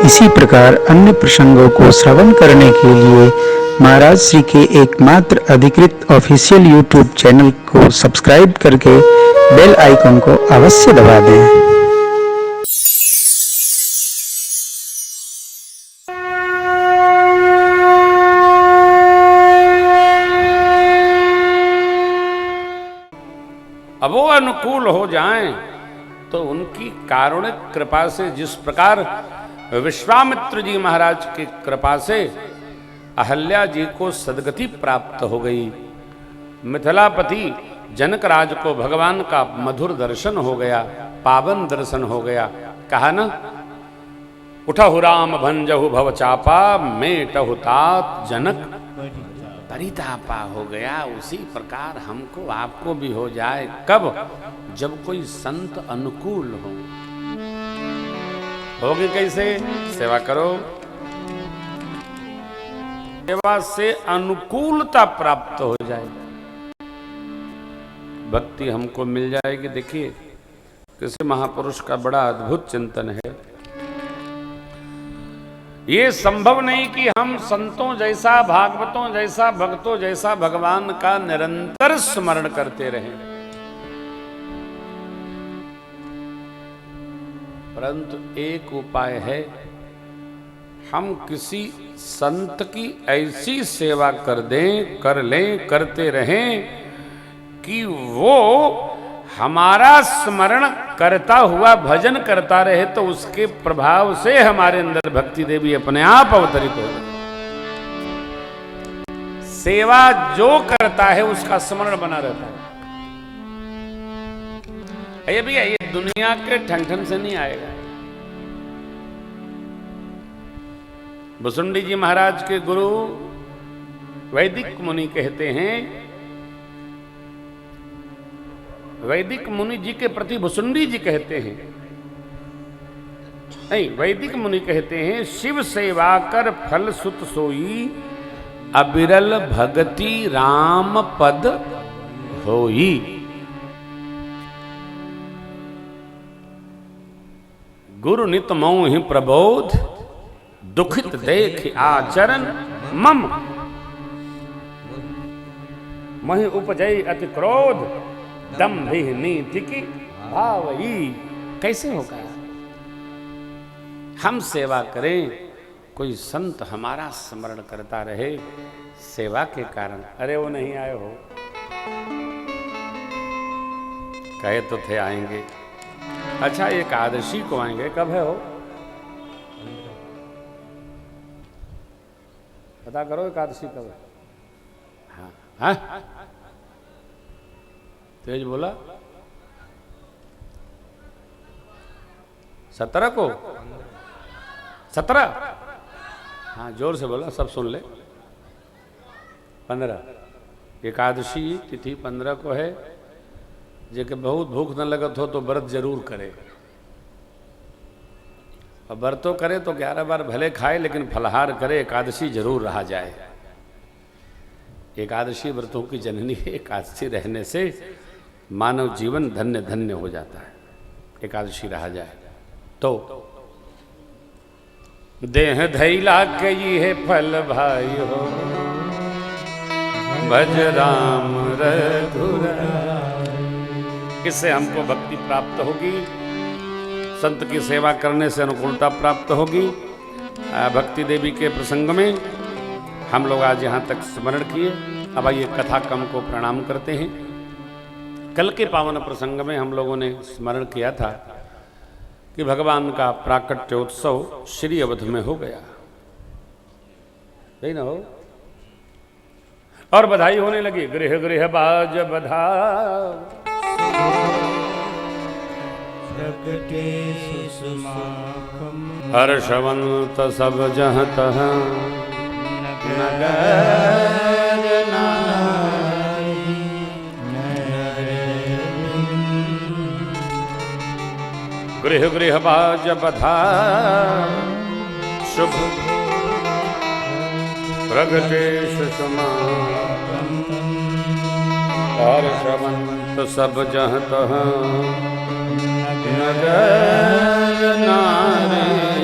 इसी प्रकार अन्य प्रसंगों को श्रवण करने के लिए महाराज श्री के एकमात्र अधिकृत ऑफिशियल यूट्यूब चैनल को सब्सक्राइब करके बेल आइकन को अवश्य दबा दें। अब वो अनुकूल हो जाएं तो उनकी कारुणिक कृपा से, जिस प्रकार विश्वामित्र जी महाराज की कृपा से अहल्या जी को सदगति प्राप्त हो गई, मिथिलापति जनक राज को भगवान का मधुर दर्शन हो गया, पावन दर्शन हो गया। कहा ना, उठहु राम भंजहु भव चापा, मेटहु तात जनक परितापा हो गया। उसी प्रकार हमको आपको भी हो जाए। कब? जब कोई संत अनुकूल हो। होगी कैसे? सेवा करो, सेवा से अनुकूलता प्राप्त हो जाएगी, भक्ति हमको मिल जाएगी। देखिए, किसी महापुरुष का बड़ा अद्भुत चिंतन है। ये संभव नहीं कि हम संतों जैसा, भागवतों जैसा, भक्तों जैसा भगवान का निरंतर स्मरण करते रहें, परंतु एक उपाय है, हम किसी संत की ऐसी सेवा कर लें, करते रहें कि वो हमारा स्मरण करता हुआ भजन करता रहे, तो उसके प्रभाव से हमारे अंदर भक्ति देवी अपने आप अवतरित हो जाए। सेवा जो करता है उसका स्मरण बना रहता है। ये भैया, ये दुनिया के ठन से नहीं आएगा। भुसुंडी जी महाराज के गुरु वैदिक मुनि कहते हैं, वैदिक मुनि जी के प्रति भुसुंडी जी कहते हैं, नहीं, वैदिक मुनि कहते हैं, शिव सेवा कर फल सुत सोई, अबिरल भगति राम पद होई। गुरु नित मोहि प्रबोध, दुखित देख आचरण मम, महि उपजय अति क्रोध, दंभि नीति की भावई। कैसे होगा? हम सेवा करें, कोई संत हमारा स्मरण करता रहे, सेवा के कारण। अरे वो नहीं आए हो, कहे तो थे आएंगे। अच्छा, एकादशी को आएंगे, कब है हो? पता करो एकादशी कब है। हाँ हाँ, तेज बोला। 17 को? 17? हाँ, जोर से बोला, सब सुन ले। 15 एकादशी तिथि 15 को है। जेके बहुत भूख न लगत हो तो व्रत जरूर करे, और व्रतों करे तो 11 बार भले खाए, लेकिन फलाहार करे, एकादशी जरूर रहा जाए। एकादशी व्रतों की जननी है। एकादशी रहने से मानव जीवन धन्य धन्य हो जाता है। एकादशी रहा जाए तो देह धैला के ये फल भाई हो, भज राम रघुराई। इससे हमको भक्ति प्राप्त होगी, संत की सेवा करने से अनुकूलता प्राप्त होगी। भक्ति देवी के प्रसंग में हम लोग आज यहाँ तक स्मरण किए। अब आइए कथा क्रम को प्रणाम करते हैं। कल के पावन प्रसंग में हम लोगों ने स्मरण किया था कि भगवान का प्राकट्योत्सव श्री अवध में हो गया, नहीं ना हो? और बधाई होने लगी, गृह गृह बाज बधा, हर्षवंत सब जहाँ तहाँ, नगर नारी गृह गृह बाज बधा, शुभ प्रगटेश समागम, हर्षवंत सब जहाँ तहाँ, नगर नारी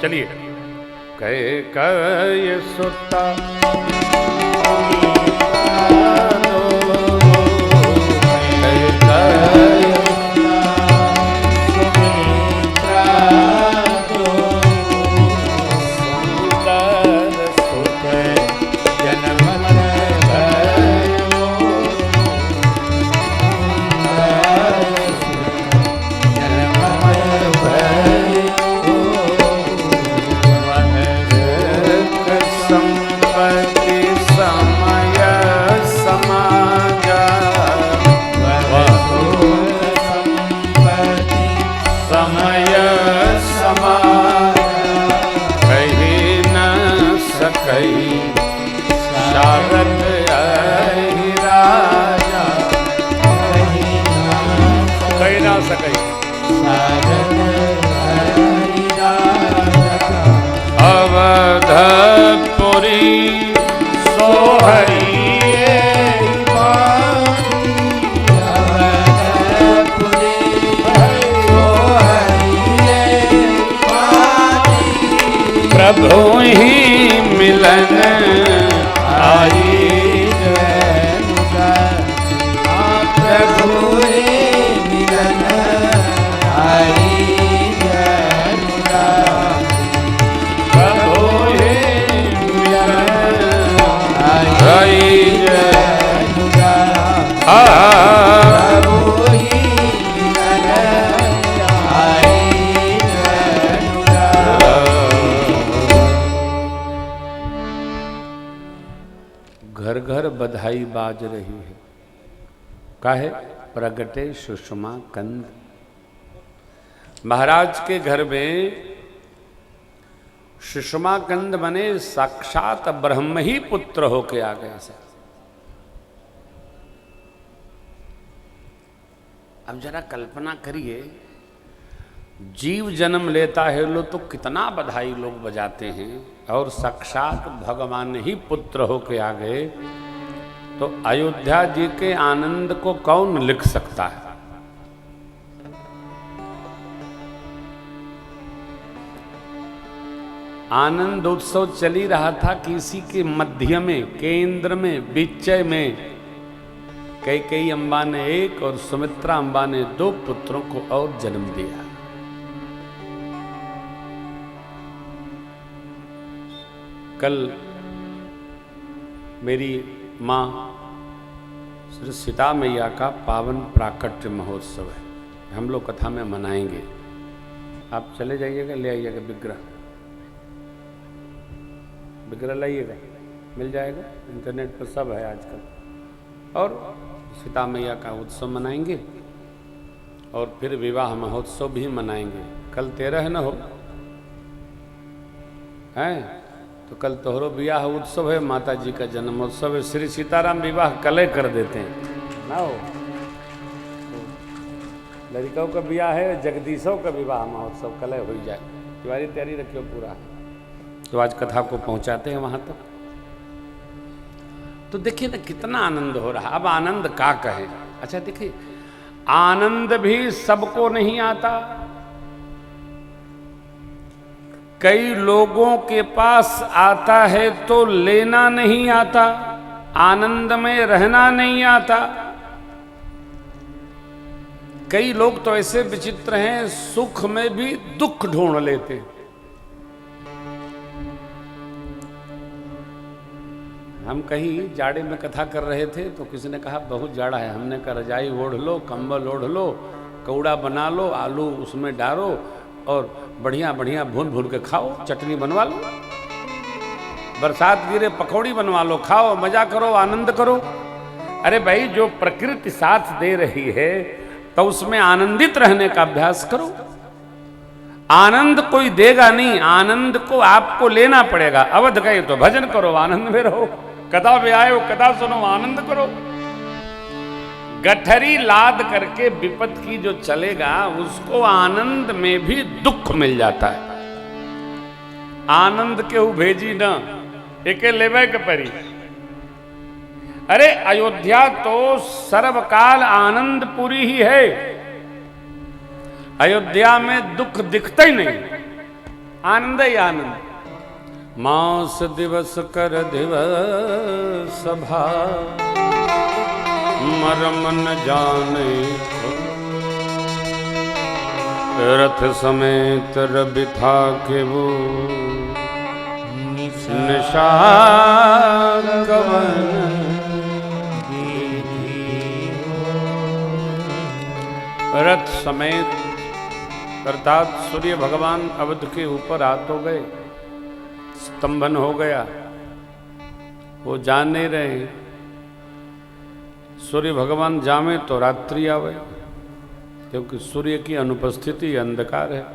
चलिए। कहे कय सुता अवधपुरी सोहरिए प्रभु ही मिलन आई प्रभु ही मिलन आई घर घर बधाई बाज रही है। काहे? प्रगटे सुषमा कंद। महाराज के घर में सुषमा कंद बने साक्षात ब्रह्म ही पुत्र होके आ गए सर। अब जरा कल्पना करिए, जीव जन्म लेता है लो तो कितना बधाई लोग बजाते हैं, और साक्षात भगवान ही पुत्र होके आ गए, तो अयोध्या जी के आनंद को कौन लिख सकता है? आनंद उत्सव चल ही रहा था कि इसी के मध्य में, केंद्र में, बीचय में कैकेयी अम्बा ने एक और सुमित्रा अम्बा ने 2 पुत्रों को और जन्म दिया। कल मेरी माँ श्री सीता मैया का पावन प्राकट्य महोत्सव है, हम लोग कथा में मनाएंगे। आप चले जाइएगा, ले आइएगा विग्रह लाइएगा, मिल जाएगा, इंटरनेट पर सब है आजकल। और सीता मैया का उत्सव मनाएंगे और फिर विवाह महोत्सव भी मनाएंगे। कल 13 न हो हैं तो कल तोहरो विवाह उत्सव है, माता जी का जन्मोत्सव है। श्री सीताराम विवाह कल कर देते हैं ना हो। लड़कों का विवाह है, जगदीशों का विवाह महोत्सव कल हो जाए। तुम्हारी तैयारी रखियो पूरा, तो आज कथा को पहुंचाते हैं वहां तक। तो देखिए ना कितना आनंद हो रहा। अब आनंद का कहे? अच्छा देखिए, आनंद भी सबको नहीं आता। कई लोगों के पास आता है तो लेना नहीं आता, आनंद में रहना नहीं आता। कई लोग तो ऐसे विचित्र हैं, सुख में भी दुख ढूंढ लेते। हम कहीं जाड़े में कथा कर रहे थे तो किसी ने कहा बहुत जाड़ा है। हमने कहा रजाई ओढ़ लो, कंबल ओढ़ लो, कौड़ा बना लो, आलू उसमें डालो और बढ़िया बढ़िया भून भून के खाओ, चटनी बनवा लो, बरसात गिरे पकौड़ी बनवा लो, खाओ, मजा करो, आनंद करो। अरे भाई, जो प्रकृति साथ दे रही है तो उसमें आनंदित रहने का अभ्यास करो। आनंद कोई देगा नहीं, आनंद को आपको लेना पड़ेगा। अवध गए तो भजन करो, आनंद में रहो, कथा में आए हो कथा सुनो, आनंद करो। गठरी लाद करके विपत की जो चलेगा उसको आनंद में भी दुख मिल जाता है। आनंद केहू भेजी न, एके लेवे के परी। अरे अयोध्या तो सर्वकाल आनंदपुरी ही है, अयोध्या में दुख दिखता ही नहीं। आनंद ही आनंद। मास दिवस कर दिवस सभा, मरम न जाने रथ समेत रवि था के वो निशार कवन। रथ समेत अर्थात सूर्य भगवान अवध के ऊपर आ तो गए, स्तंभन हो गया, वो जा नहीं रहे। सूर्य भगवान जावे तो रात्रि आवे, क्योंकि सूर्य की अनुपस्थिति अंधकार है।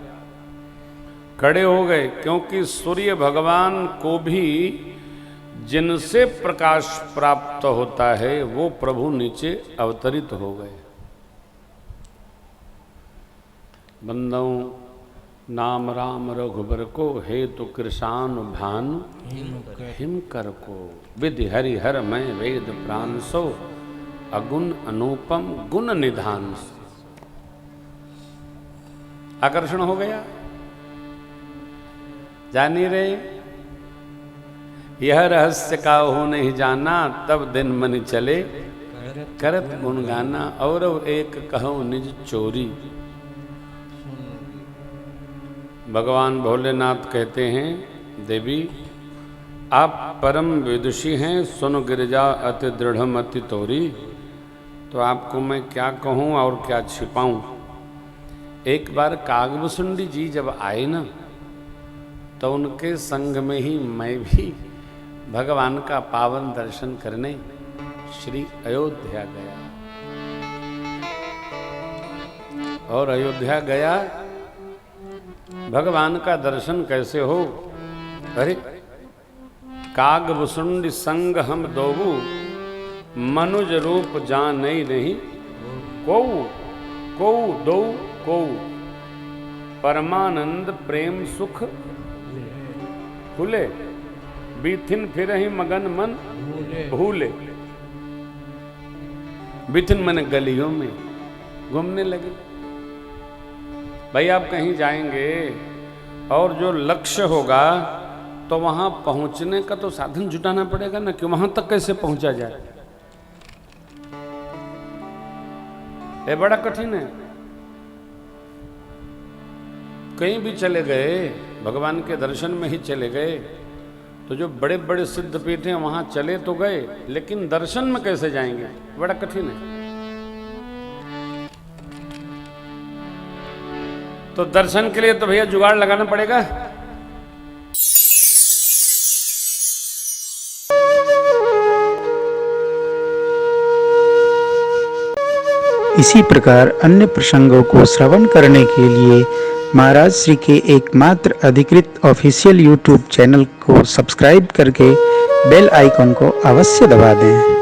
खड़े हो गए, क्योंकि सूर्य भगवान को भी जिनसे प्रकाश प्राप्त होता है वो प्रभु नीचे अवतरित हो गए। बंदों नाम राम रघुबर को, हेतु कृषान भानु हिमकर को। विधि हरि हर मैं वेद प्राण सो, अगुण अनुपम गुण निधान। आकर्षण हो गया, जान नहीं रहे। यह रहस्य का हो नहीं जाना, तब दिन मन चले करत गुण गाना। और एक कहो निज चोरी। भगवान भोलेनाथ कहते हैं, देवी आप परम विदुषी हैं, सुन गिरिजा अति दृढ़ मति तोरी। तो आपको मैं क्या कहूँ और क्या छिपाऊं। एक बार कागभूषुंडी जी जब आए ना, तो उनके संग में ही मैं भी भगवान का पावन दर्शन करने श्री अयोध्या गया। और अयोध्या गया, भगवान का दर्शन कैसे हो। अरे कागभूषुंडी संग हम दोऊ, मनुज रूप जान नहीं को दो को। परमानंद प्रेम सुख खुले, बीथिन फिर ही मगन मन भूले। बीथिन मन गलियों में घूमने लगे। भाई आप कहीं जाएंगे और जो लक्ष्य होगा तो वहां पहुंचने का तो साधन जुटाना पड़ेगा ना, कि वहां तक कैसे पहुंचा जाए। ये बड़ा कठिन है। कहीं भी चले गए, भगवान के दर्शन में ही चले गए, तो जो बड़े बड़े सिद्ध पीठ हैं वहां चले तो गए, लेकिन दर्शन में कैसे जाएंगे, बड़ा कठिन है। तो दर्शन के लिए तो भैया जुगाड़ लगाना पड़ेगा। इसी प्रकार अन्य प्रसंगों को श्रवण करने के लिए महाराज श्री के एकमात्र अधिकृत ऑफिशियल यूट्यूब चैनल को सब्सक्राइब करके बेल आइकन को अवश्य दबा दें।